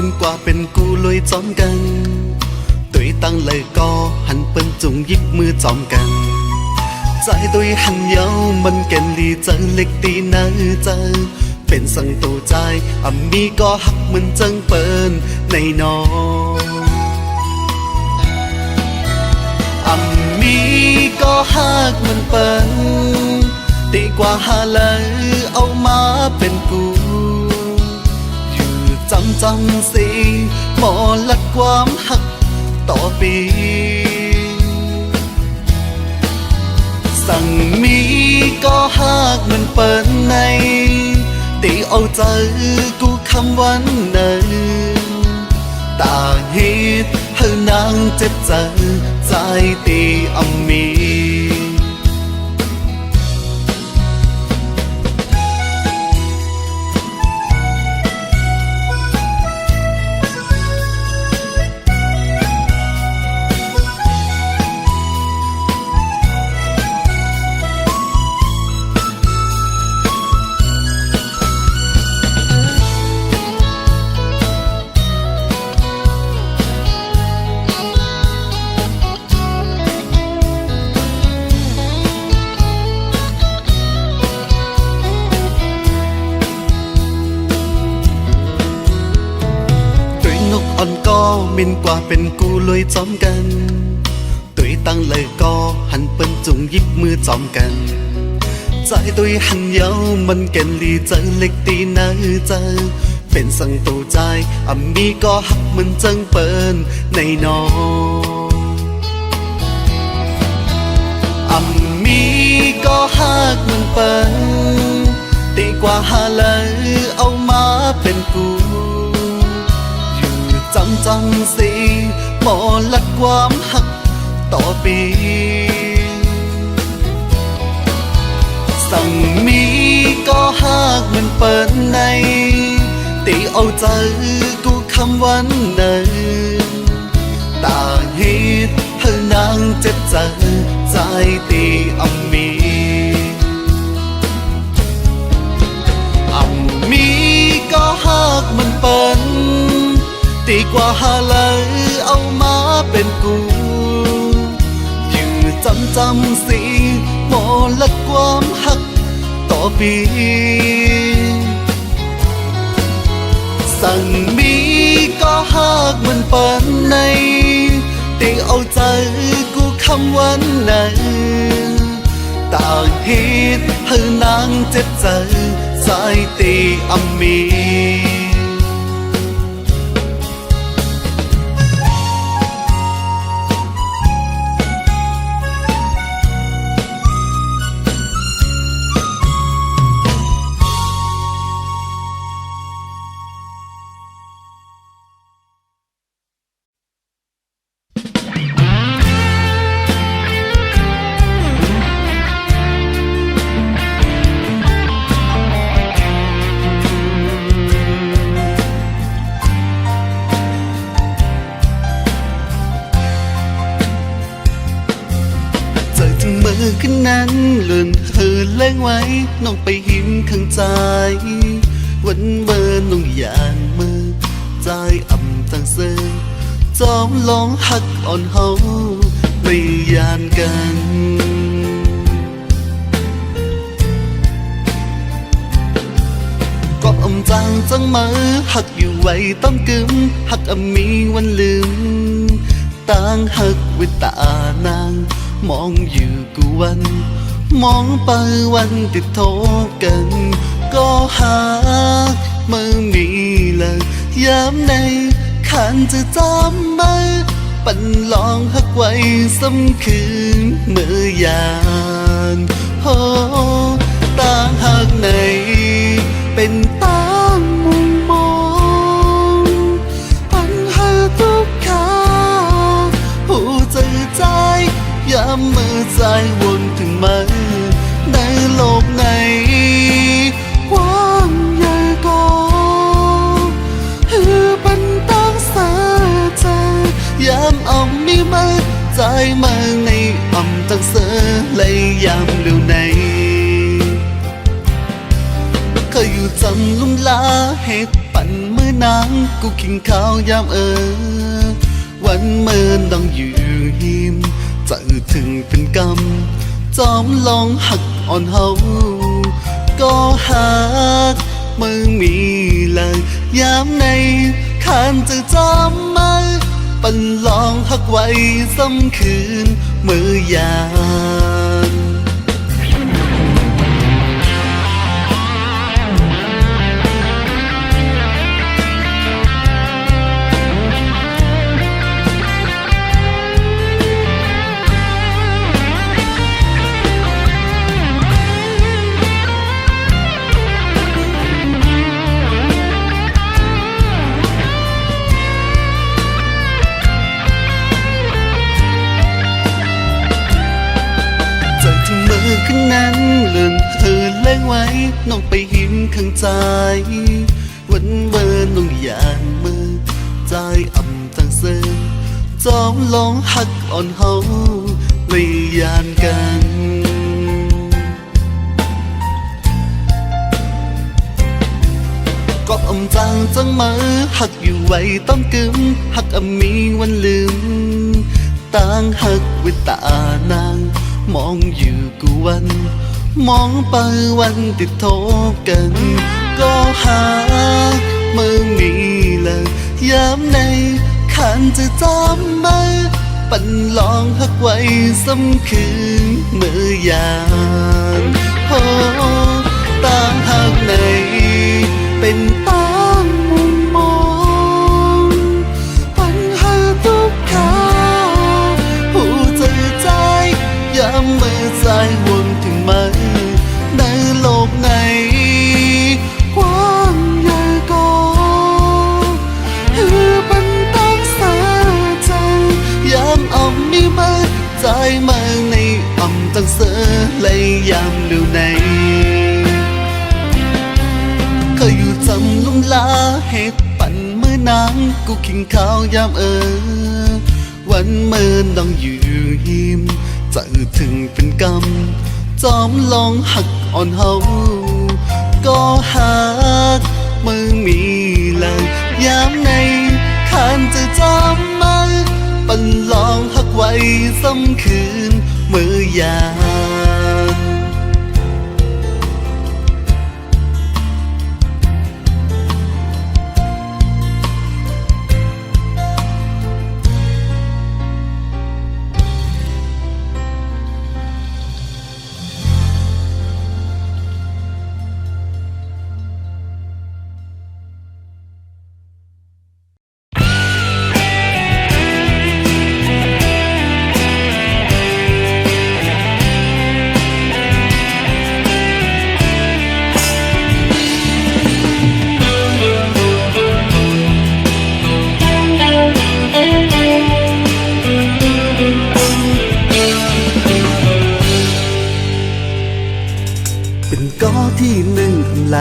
มินกว่าเป็นกูลอยจอมกันตุยตั้งเลยก็หันเป็นจุงยิบมือจอมกันใจตุยหันเยามันแก่นลีเจอเล็กตีน่าเจอเป็นสังตูใจมีก็หักมันจังเปิ้นในนอมีก็หักมันเปิ้นดีกว่าหาเลยเอามาเป็นกูอยู่จำสิหมอลัดความหักต่อปีสั่งมีก็หักมันเปิ้นในตีเอาใจกูคำวันเนินตาฮิตให้นางเจ็บใจใจตีมีอ่อนก็มินกว่าเป็นกูลอยจอมกันตุยตั้งเลยก็หันเป็นจุงยิบมือจอมกันใจตุยหันเยามันแก่นลีเจอเล็กตีน่าเจอเป็นสังตูใจมีก็หักมันจังเปิ้นในนอมีก็หักมันเปิ้นดีกว่าหาเลยเอามาเป็นกูจำสิหมอลัดความหักต่อปีสั่งมีก็หักมันเปิ้นในตีเอาใจกูคำวันเนินตาฮิตให้นางเจ็บใจใจตีมีก็หักมันเปิ้นดีกว่าหาเลยเอามาเป็นกูอยู่จำสิหมอลัดความหักต่อปีสั่งมีก็หักมันเปิ้นในตีเอาใจกูคำวันไหนตาฮิตให้นางเจ็บใจใจตีมีขึ้นนั้นเลื่อนเธอเล่งไว้น้องไปหิมข้างใจวันเมื่อน้องยานมือใจตั้งเสือจอมลองหักอ่อนเฮาไม่ยานกันก็จางจังมาหักอยู่ไว้ต้องกึมหักมีวันลืมต่างหักวิตานางมองอยู่กูวันมองไปวันติดโทกันก็หาเมื่อมีเลยยามในขันจะจำมาปั่นลองหักไว้ซ้ำคืนเมื่อยานโหต่างหักในเป็นต่างมุมมองปัญหาทุกขาหูใจใจยามเมื่อใจวนถึงมาในโลกไหนกว้างใหญ่ก็คือเป็นต้องเสียใจยามมีมาใจมาในตั้งเสือเลยยามเร็วในเคยอยู่จำลุ่มลาเหตุปั่นมือน างกูกินข้าวยามวันเมื่อต้องอยู่หิมจะถึงเป็นกรรมจอมลองหักอ่อนเฮาก็หักมึงมีเลยยามในขานจะจอมมาปันลองหักไว้ซ้ำคืนเมื่อยามขึ้นนั้นเลื่อนแรงไว้น้องไปหินข้างใจวันเมื่อน้องยานมือใจอ่ำตั้งเสือจอมลองหักอ่อนเฮาเลยยานกันก็อมจางจังมือหักอยู่ไว้ต้องกึมหักมีวันลืมต่างหักวิตานางมองอยู่กูวันมองไปวันติดโทกันก็หามือมีเลยยามในขันจะจำมาปันลองหักไว้ซ้ำคืนเมื่อยามโอ้ต่างหักในเป็นต่างมุมมองปัญหาทุกขาหูใจใจยามเมื่อใจห่วงถึงมันในโลกไหนกว้างใหญ่ก็คือมันต้องเสียใจยามอ่อมมีมาใจมาในอ่อมตั้งเสือเลยยามเร็วในเคยอยู่จำลุ่มลาเหตุปั่นเมื่อนางกูกินข้าวยามวันเมื่อต้องอยู่หิมจะถึงเป็นกรรมจอมลองหักอ่อนเฮาก็หักมึงมีเลยยามในขานจะจอมมาปันลองหักไว้ซ้ำคืนเมื่อยามเป็นก็ที่หนึ่งไหล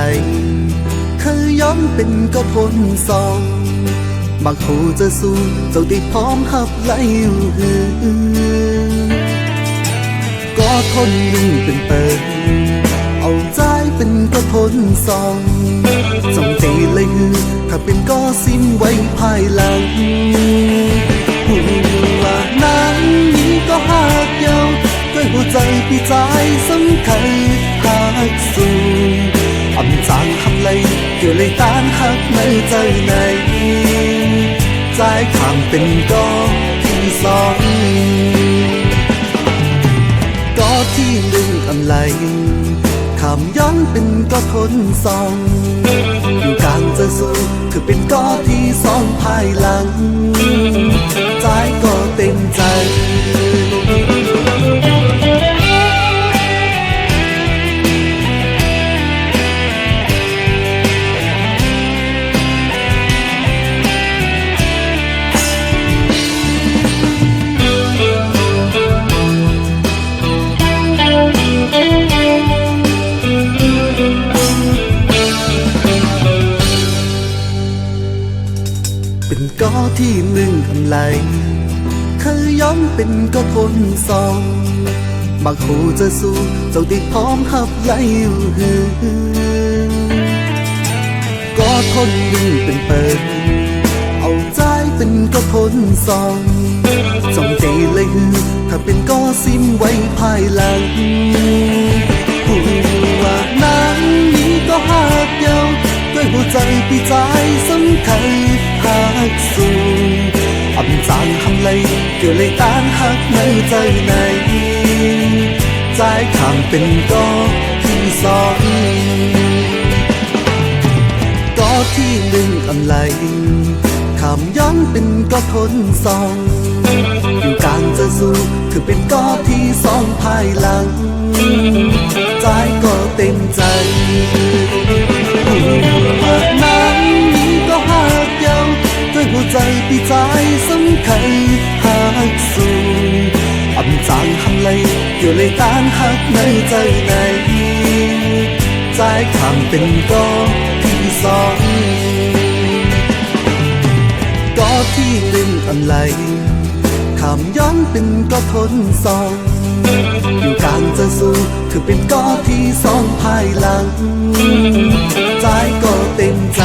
เคยย้อมเป็นก็ทนสองบางหูจะสู้เจ้าได้พร้อมหับไหลอยู่ก็ทนยิ่งเป็นเปิดเอาใจเป็นก็ทนสองจงตีเลยถ้าเป็นก็สิ้นไว้ภายหลังหูว่านั้นนี้ก็หักเยาด้วยหัวใจพี่ใจสำคัญหักสูอ่ำจางทำไรเกี่ยวเลยต้านหักไม่ใจไหนใจข้างเป็นก็ที่สองก็ที่หนึ่งอำไลขามย้อนเป็นก็ทนสองอยู่กลางจะสู้คือเป็นก็ที่สองภายหลังใจก็เต็มใจเป็นก็ที่หนึ่งทำไรเคยย้อมเป็นก็ทนสองบางหูจะสู้เจ้าได้พร้อมหับไหลอยู่ก็ คนหนึ่งเป็นเปิดเอาใจเป็นก็คนสองจงใจเลยถ้าเป็นก็ซิมไว้ภายหลังหัวนั้นนี้ก็หักเยาวด้วยหัวใจปีใจสำคัญหักสูงอำจางทำไรเกี่ยวเลยต้านหักในใจไหนใจข้างเป็นก็ที่สองก็ที่หนึ่งกำไรขามย้อนเป็นก็คนสองอยู่กลางจะสู้คือเป็นก็ที่สองภายหลังใจก็เต็มใจหัวนั้นนี้ก็หักเยาวด้วยหัวใจปีใจสำคัญหักสูงอำจางทำไรเกี่ยวเลยต้านหักในใจไหนใจข้างเป็นก็ที่สองก็ที่หนึ่งกำไรขามย้อนเป็นก็ทนสองอยู่กลางจะสู้คือเป็นก็ที่สองภายหลังใจก็เต็มใจ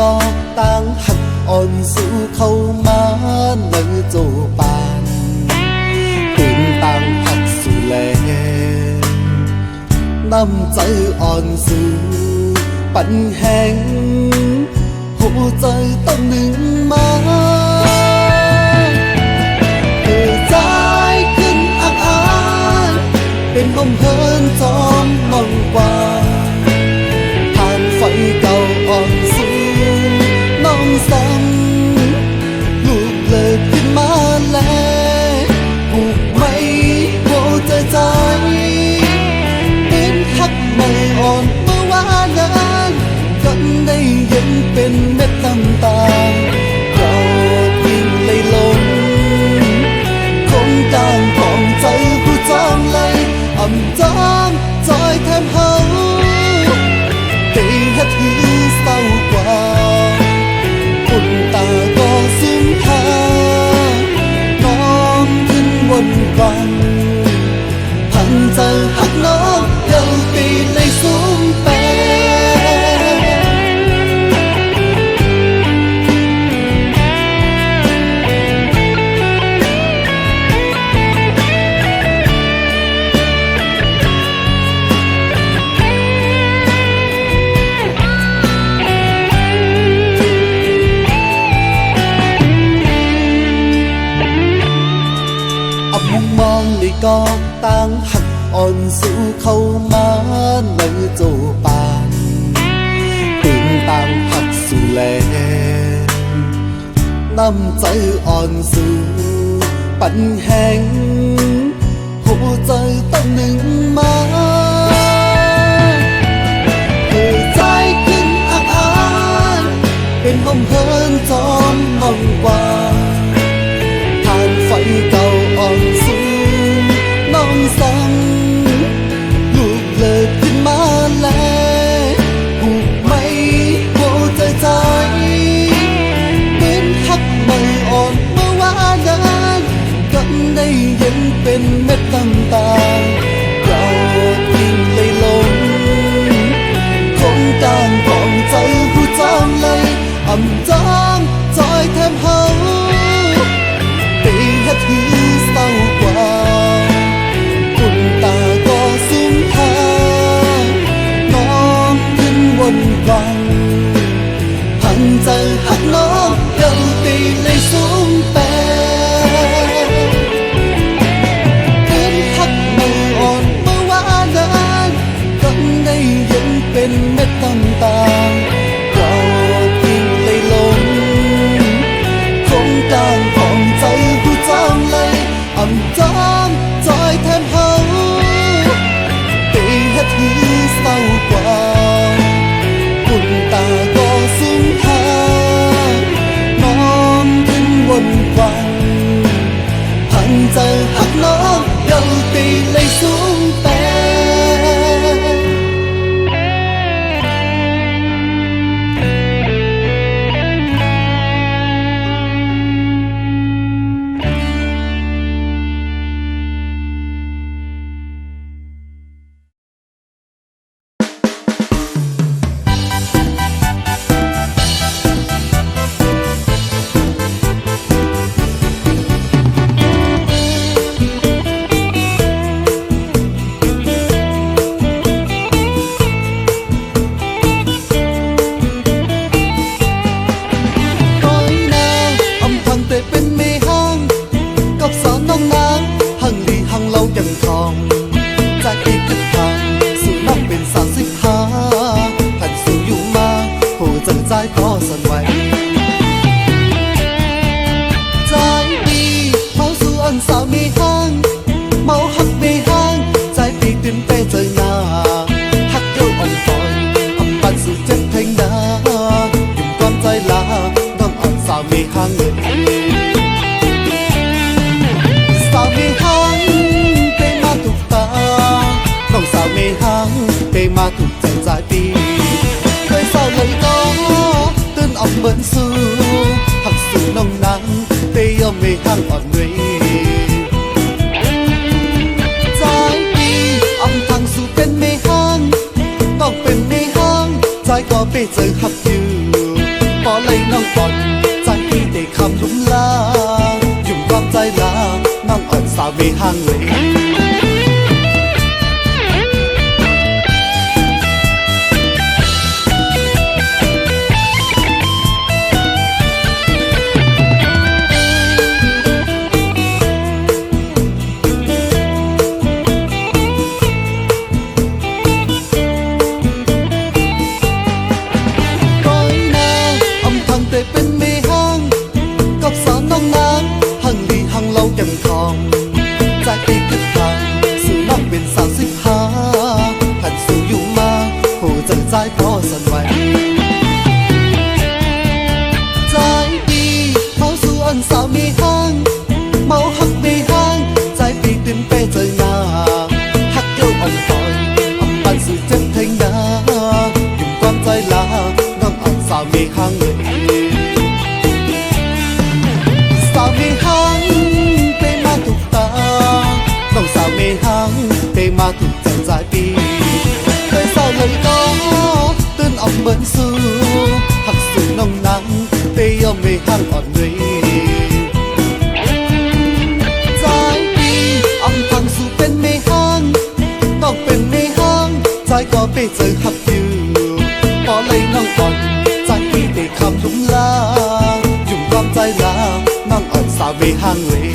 ก็ต่างหักอ่อนสู่เข้ามาในโจปานตื่นต่างหักสู่แลน้ำใจอ่อนสู่ปันแห้งหัวใจต้องหนึ่งมาเธอใจขึ้นอ่านเป็นลมเพลินจอมมองกว่าผ่านไฟเก่าอ่อนสู่น้องซ้ำลูกเลิกขึ้นมาแล้วผูกไม่หัวใจเป็นหักไม่อ่อนเมื่อวานนั้นกันได้ยินเป็นเม็ดน้ำตาเรายิ่งเลยลงคงกลางของใจผู้จองเลยอ่ำจางจอยแทนเขาตีให้ถือเศร้ากว่าคุณตาก็สุมทาน้องขึ้นวนวันพันใจหักน้องเดินตีเลยสุมแปมองในก็ต่างหักอ่อนสู่เข้ามาในโจปานตื่นต่างหักสู่แลน้ำใจอ่อนสู่ปันแห้งหัวใจต้องหนึ่งมาเธอใจขึ้นอ่านเป็นลมเพลินจอมมองกว่าผ่านไฟเก่าอ่อนสู่น้องซ้ำลูกเลิกขึ้นมาแล้วผูกไม่หัวใจเป็นหักไม่อ่อนเมื่อวานนั้นกันได้ยินเป็นเม็ดน้ำตาเรา mà thuộc chẳng dài đi tới sau lời có tên ông bận su hạt sự nồng nắng tê yêu mê hang ọt người trái đi ông thằng su bên mê hang tóc bên mê hang trái có bê giờ hấp yêu bỏ lấy nông còn trái đi để khăm đúng la dùng quan trái la nông ọt sao mê hang người trái có dần vậy trái đi máu du ân sao mi hang máu hắc mi hang trái đi tim pe trời ngà hắc yêu ông tội ông ban sự chất thanh đá dùng quan trái lá ngâm ẩn sao mi hang người sao mi hang pe ma thuộc ta không sao mi hang pe ma thuộc chẳng trái đi tại sao lời có tên ông bận su hạt sự nồng nắng tê yêu mê hang ọt người trái đi ông thằng su bên mê hang tóc bên mê hang trái có bê giờ hấp yêu bỏ lấy nông còn trái đi để khăm đúng la dùng con trái lá nông ọt sao mê hang người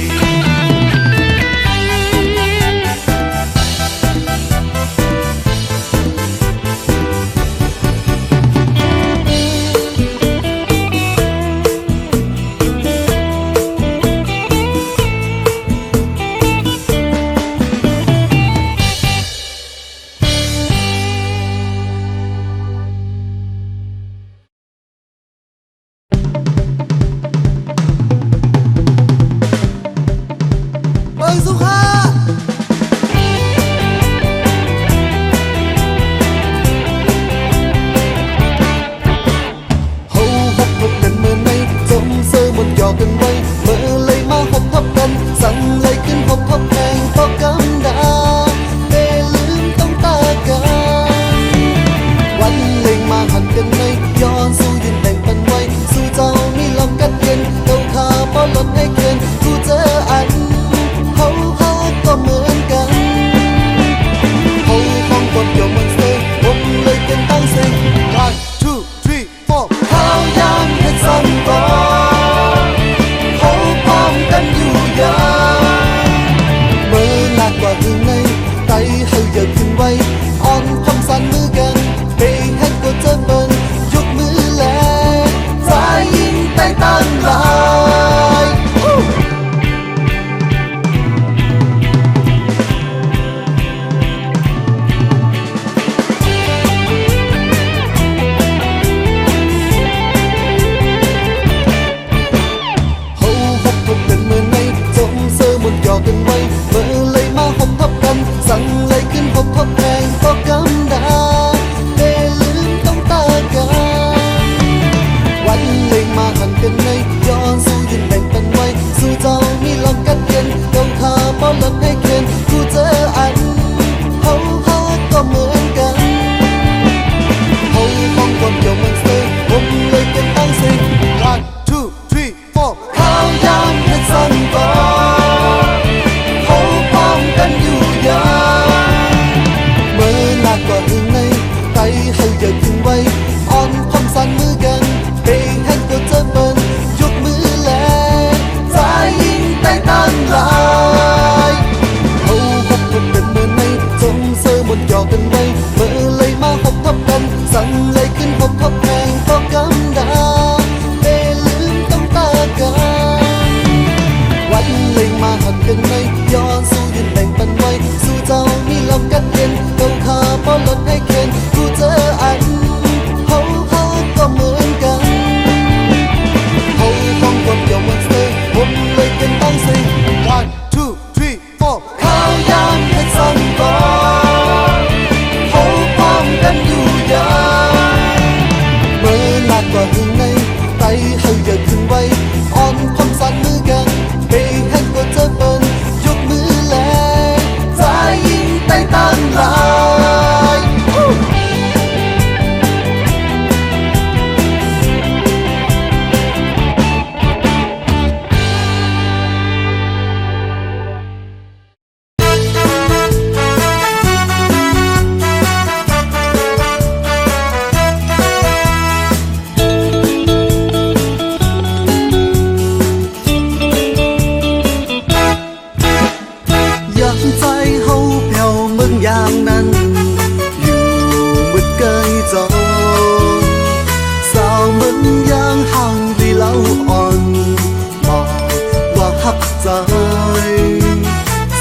ใจ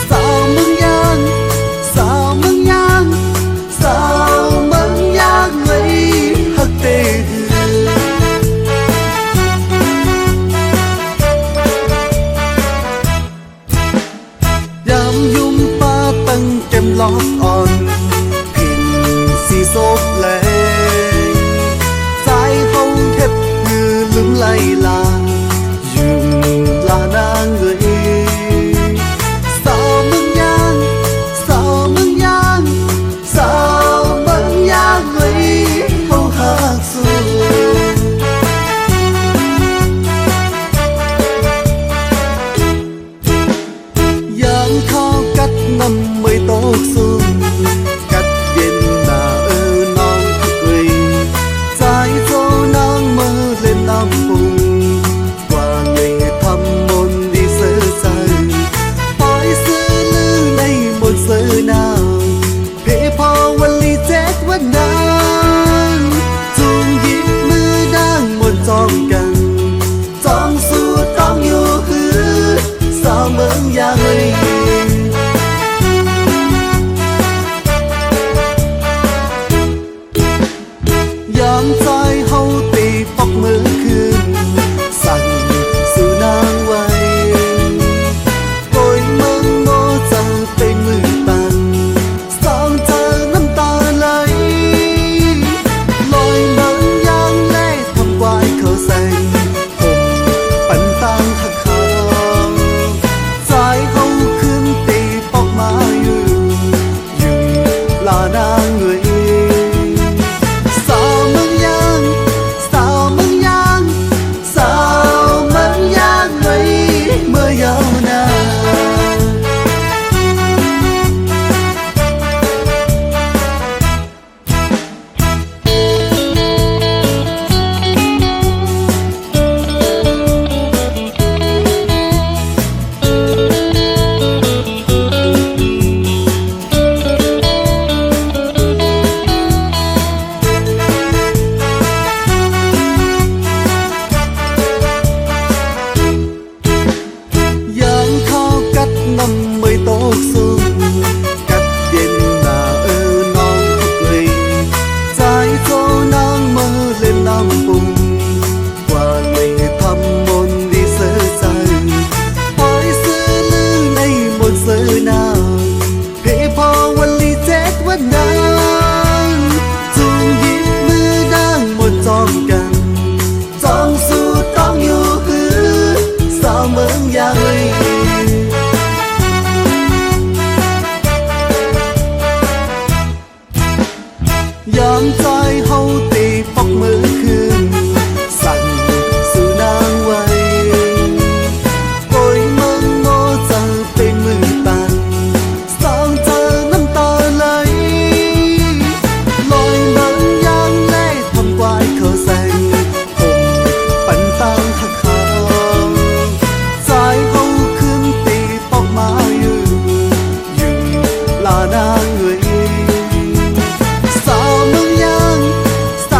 สาวเมืองยางสาวเมืองยางสาวเมืองยางไว้ฮักเตยามยุ่มป้าตั้งเก็มลอกอ่อนพินสีโซบแลงใจห้องเฮ็ดมือลืมไหลลาอยู่ลานางเอ้ยสาวเมืองยางสาวเมืองยางสาวเมืองยางเอ้ยเฮาฮักสู้ยามเข้ากัดน้ำไม่ตกสูงกัดเย็นหน้าน้องทุกวีใจโจน้องมือเล่นน้ำปุงกว่าไงทำมนดีเสือใจปล่อยเสือลือในมนเสือหนาวเพพอวันลีเจ็ดวันนั้นจูงหยิบมือด่างมนจ้องกันจ้องสู้ต้องอยู่คือสาวเมืองยางเลยยามใจเฮาตีปอกมือคืนสั่งสู่นางไว้โกยเมืองโมจะเป็นมือตันสองเธอน้ำตาไหลลอยเมืองยางเล่ทำวายเขาแสงผมปันตังหักหางใจเฮาขึ้นตีปอกมาอยู่ลานางเอ้ยสาวเมืองยางสาวเมืองยางสาวเมืองยางไว้เมื่อยาวนานยามเข้ากัดน้ำไม่ตกสูงกัดเย็นหน้าน้องทุกวีใจโจน้องมือเล่นน้ำปุงกว่าไงทำมนดีเสือใจปล่อยเสือลือในมนเสือหนาวเพพอวันลีเจ็ดวันนั้นจูงหยิบมือด่างมนจ้องกันจ้องสู้ต้องอยู่คือสาวเมืองยางเลยยามใจเฮาตีปอกมือคืนสั่งสู่นางไว้โกยเมืองโมจะเป็นมือตันสองเธอน้ำตาไหลลอยเมืองยางเล่ทำกวายเขาแสงผมปันตังหักหางใจเฮาขึ้นตีปอกมาอยู่ลานางเอ้ยสาวเมืองยางสา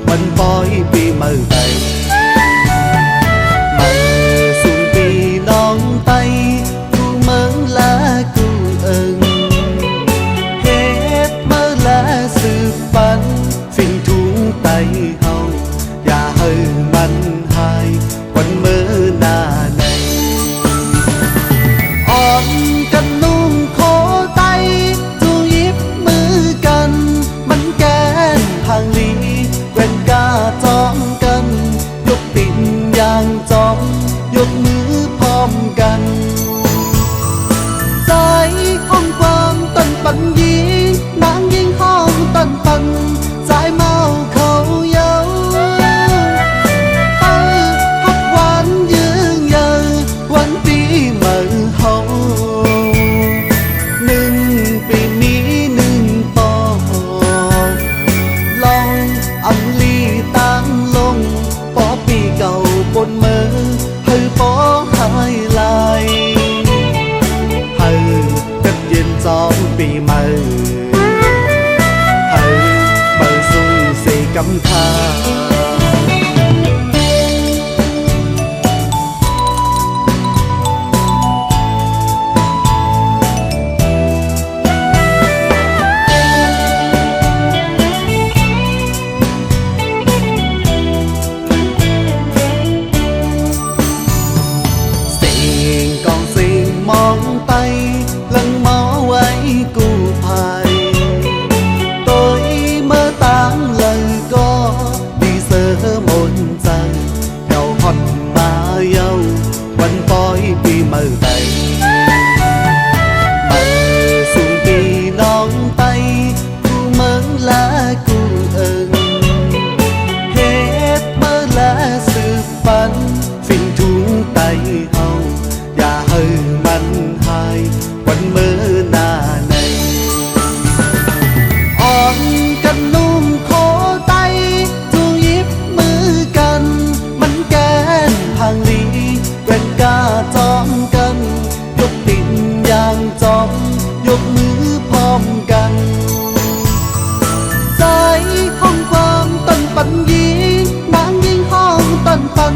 วันปอยปีเมื่อใดมาสุ่มปีน้องไตกูเมืองละกูเอิงเฮ็ดเมื่อละสืบปันสิ่งทุงไตเฮาอย่าให้มันหายวันเมื่อหน้าในอ่อนกันนุ่มโคไตจูยิบมือกันมันแกนทางลีแว่นกาจอมกันยกติ่งอย่างจอมยกมือพร้อมกันใจห้องความตันปันยีนางยิงห้องตันปันสายเมาเขาเย้าฮักหวานยืนยาววันปีเมื่อเฮาปีนี้ปอลองอังลีตั้งลงปอปีเก่าบนมือให้ปอหายลายให้กัดเย็นจอมปีใหม่ให้เปิดสุ่งเสกำคามองไปลังมอไว้กูภายตัวเมื่อต่างเลยก็ดีเสือมนใจแถวหอนมาเย้าวันปอยปีเมื่อใดมาสุ่มปีน้องไปกูเมืองละกูเอิงเฮ็ดเมื่อละสืบปันสิ่งทุงไตเฮาอย่าให้มันหายวันเมื่อหน้าในอ่อนกันนุ่มโคไตจูยิบมือกันมันแกนทางลีแว่นกาจอมกันยกติ่งอย่างจอมยกมือพร้อมกันใจห้องความตันปันยีนางยิงห้องตันปัน